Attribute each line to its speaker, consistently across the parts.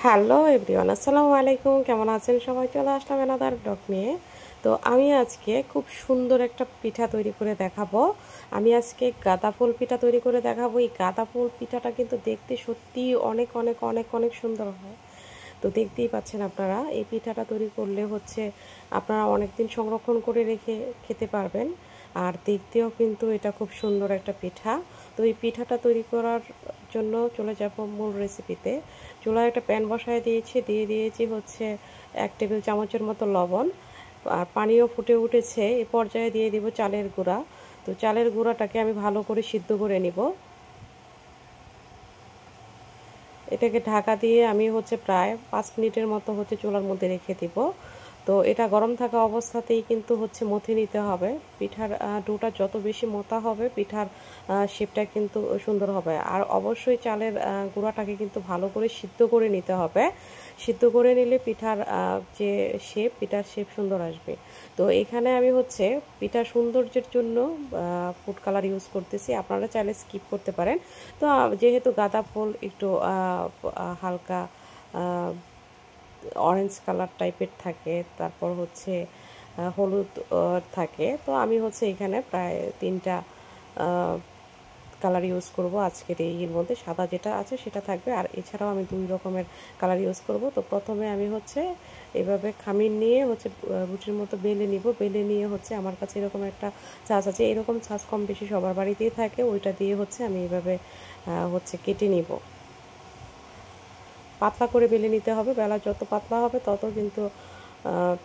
Speaker 1: Hello everyone, আসসালামু আলাইকুম। কেমন আছেন সবাই? চলে আসলাম এনাদার ব্লগ নিয়ে। তো আমি আজকে খুব সুন্দর একটা পিঠা তৈরি করে দেখাবো। আমি আজকে গাঁদা ফুল পিঠা তৈরি করে দেখাবো। এই গাঁদা ফুল পিঠাটা কিন্তু দেখতে সত্যি অনেক অনেক অনেক অনেক সুন্দর হয়। তো দেখতেই পাচ্ছেন আপনারা, এই পিঠাটা তৈরি করলে হচ্ছে আপনারা অনেক দিন সংরক্ষণ করে রেখে খেতে পারবেন। আর দেখতেও কিন্তু এটা খুব সুন্দর একটা পিঠা। তো এই পিঠাটা তৈরি করার জন্য চলে যাব মূল রেসিপিতে। চুলায় একটা প্যান বসায় দিয়েছি, দিয়ে দিয়েছি হচ্ছে 1 টেবিল চামচের মতো লবণ। আর পানিও ফুটে উঠেছে, এ পর্যায়ে দিয়ে দিব চালের গুঁড়া। তো চালের গুঁড়াটাকে আমি ভালো করে সিদ্ধ করে নিব। এটাকে ঢাকা দিয়ে আমি হচ্ছে প্রায় 5 মিনিটের মতো হচ্ছে চুলার মধ্যে রেখে দিব। তো এটা গরম থাকা অবস্থাতেই কিন্তু হচ্ছে মথে নিতে হবে। পিঠার ডোটা যত বেশি মোটা হবে, পিঠার শেপটা কিন্তু সুন্দর হবে। আর অবশ্যই চালের গুঁড়াটাকে কিন্তু ভালো করে সিদ্ধ করে নিতে হবে। সিদ্ধ করে নিলে পিঠার যে শেপ, পিঠার শেপ সুন্দর আসবে। তো এখানে আমি হচ্ছে পিঠার সৌন্দর্যের জন্য ফুড কালার ইউজ করতেছি, আপনারা চাইলে স্কিপ করতে পারেন। তো যেহেতু গাঁদা ফুল একটু হালকা অরেঞ্জ কালার টাইপের থাকে, তারপর হচ্ছে হলুদ থাকে, তো আমি হচ্ছে এখানে প্রায় 3টা কালার ইউজ করব আজকের এর মধ্যে। সাদা যেটা আছে সেটা থাকবে, আর এছাড়াও আমি 2 রকমের কালার ইউজ করব। তো প্রথমে আমি হচ্ছে এভাবে খামির নিয়ে হচ্ছে রুটির মতো বেলে নিব। বেলে নিয়ে হচ্ছে আমার কাছে এরকম একটা ছাঁচ আছে, এরকম ছাঁচ কম বেশি সবার বাড়িতেই থাকে, ওইটা দিয়ে হচ্ছে আমি এভাবে হচ্ছে কেটে নিব। পাতলা করে বেলে নিতে হবে, বেলা যত পাতলা হবে তত কিন্তু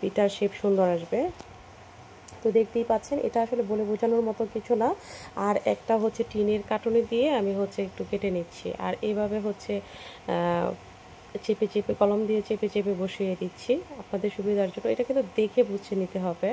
Speaker 1: পিঠার শেপ সুন্দর আসবে। তো দেখতেই পাচ্ছেন, এটা আসলে বলে বোঝানোর মতো কিছু না। আর একটা হচ্ছে টিনের কাটুনি দিয়ে আমি হচ্ছে একটু কেটে নিচ্ছি, আর এইভাবে হচ্ছে চেপে চেপে, কলম দিয়ে চেপে চেপে বসিয়ে দিচ্ছি আপনাদের সুবিধার জন্য। এটা কিন্তু দেখে বুঝে নিতে হবে।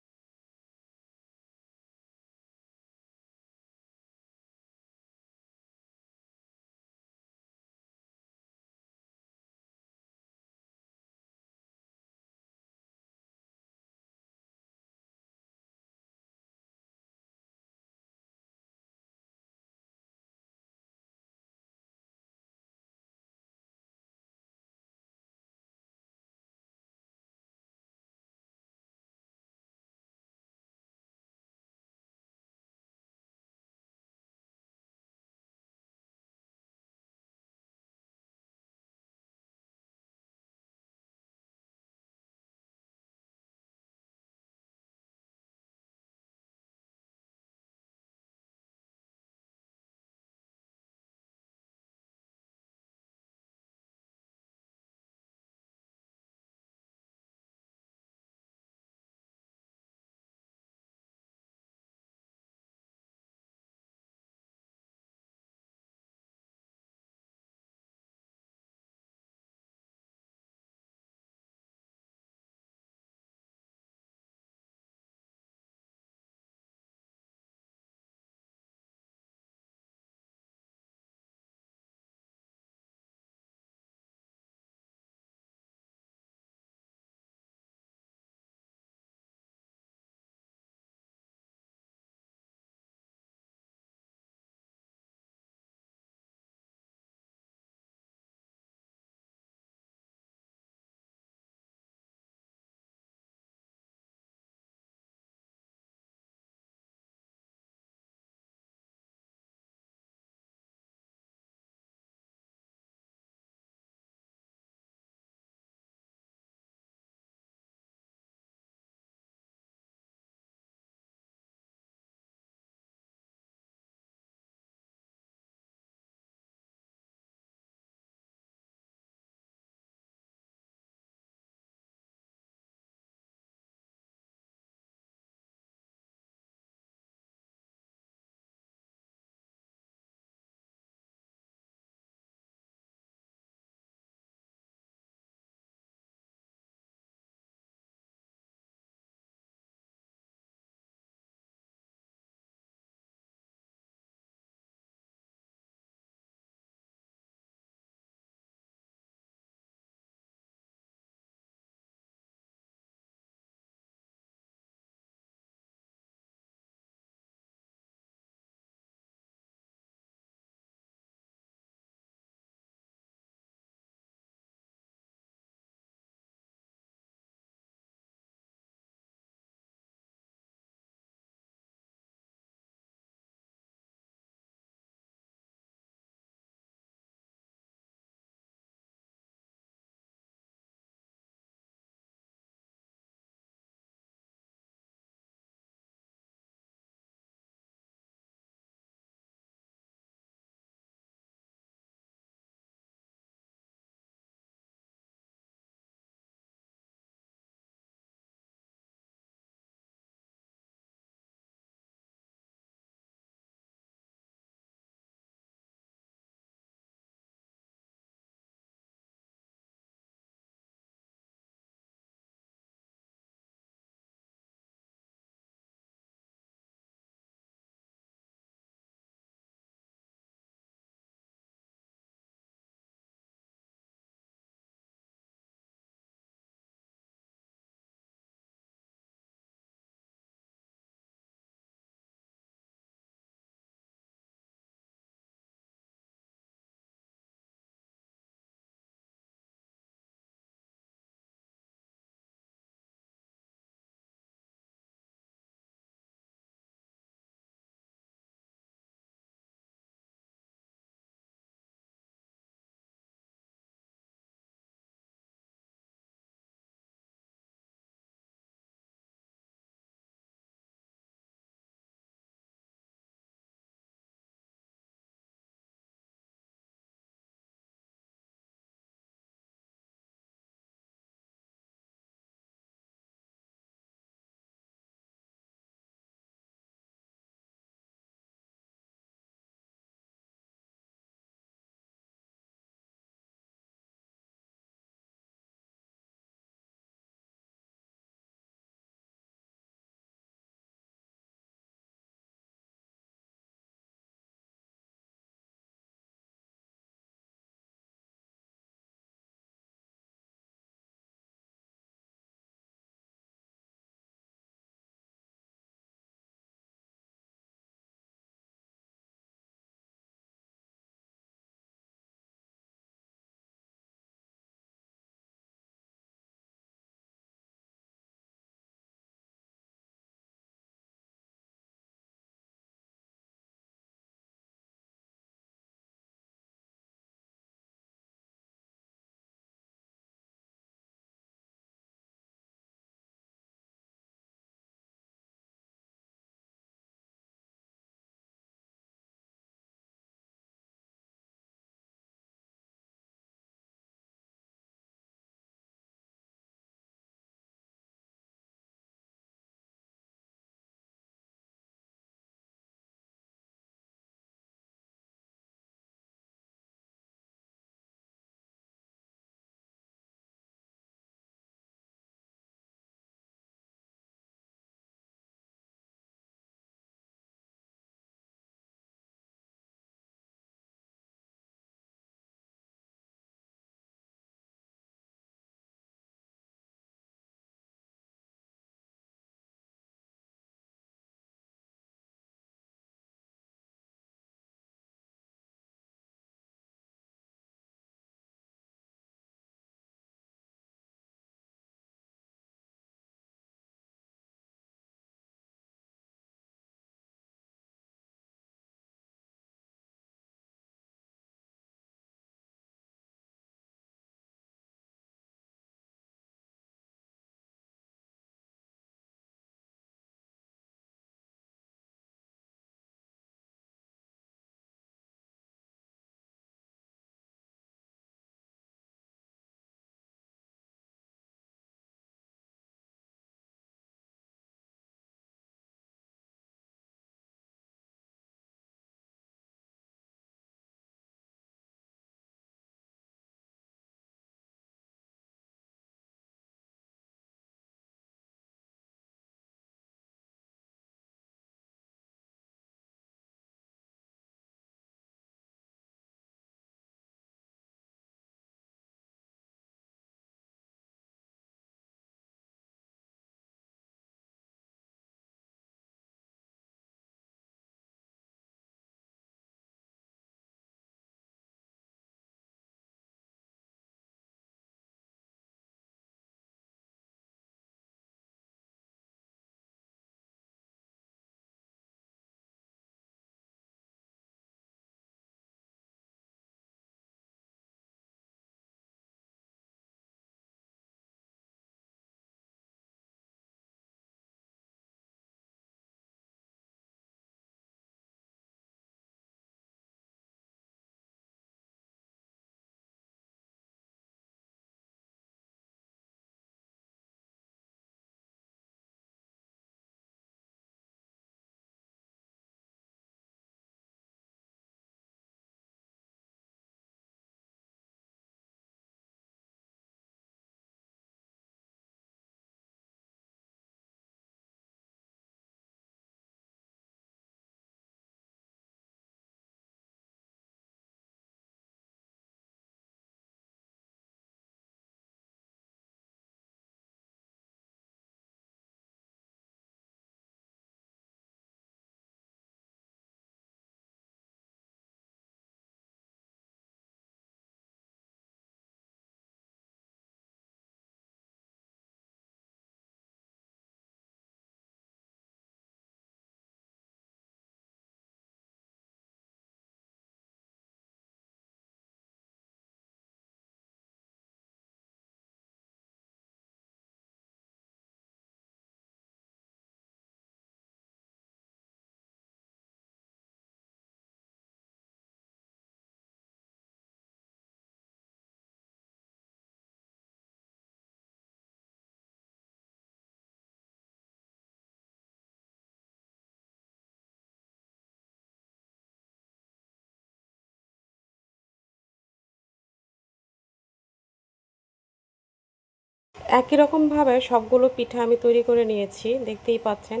Speaker 1: একই রকমভাবে সবগুলো পিঠা আমি তৈরি করে নিয়েছি, দেখতেই পাচ্ছেন।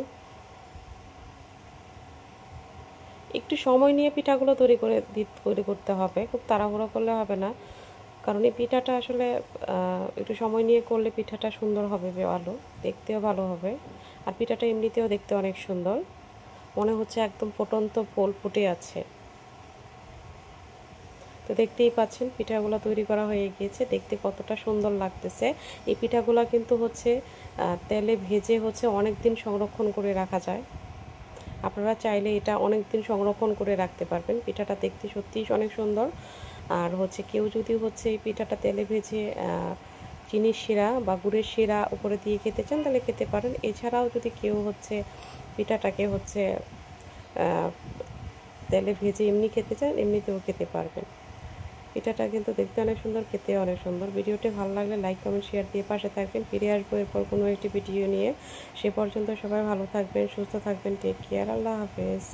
Speaker 1: একটু সময় নিয়ে পিঠাগুলো তৈরি করতে হবে, খুব তাড়াহুড়ো করলে হবে না, কারণ এই পিঠাটা আসলে একটু সময় নিয়ে করলে পিঠাটা সুন্দর হবে, ভালো দেখতেও ভালো হবে। আর পিঠাটা এমনিতেও দেখতে অনেক সুন্দর, মনে হচ্ছে একদম ফুটন্ত ফুল ফুটে আছে। তো দেখতেই পাচ্ছেন পিঠাগুলো তৈরি করা হয়ে গিয়েছে, দেখতে কতটা সুন্দর লাগতেছে। এই পিঠাগুলো কিন্তু হচ্ছে তেলে ভেজে হচ্ছে অনেক দিন সংরক্ষণ করে রাখা যায়। আপনারা চাইলে এটা অনেক দিন সংরক্ষণ করে রাখতে পারবেন। পিঠাটা দেখতে সত্যিই অনেক সুন্দর। আর হচ্ছে কেউ যদি হচ্ছে এই পিঠাটা তেলে ভেজে চিনির শিরা বা গুড়ের শিরা উপরে দিয়ে খেতে চান তাহলে খেতে পারেন। এছাড়াও যদি কেউ হচ্ছে পিঠাটাকে হচ্ছে তেলে ভেজে এমনি খেতে চান, এমনিতেও খেতে পারবেন। পিঠাটা কিন্তু দেখতে অনেক সুন্দর, খেতে অনেক সুন্দর। ভিডিওটি ভালো লাগলে লাইক কমেন্ট শেয়ার দিয়ে পাশে থাকবেন। ফিরে আসবো এরপর কোনো একটি ভিডিও নিয়ে। সে পর্যন্ত সবাই ভালো থাকবেন, সুস্থ থাকবেন। Take care. আল্লাহ হাফেজ।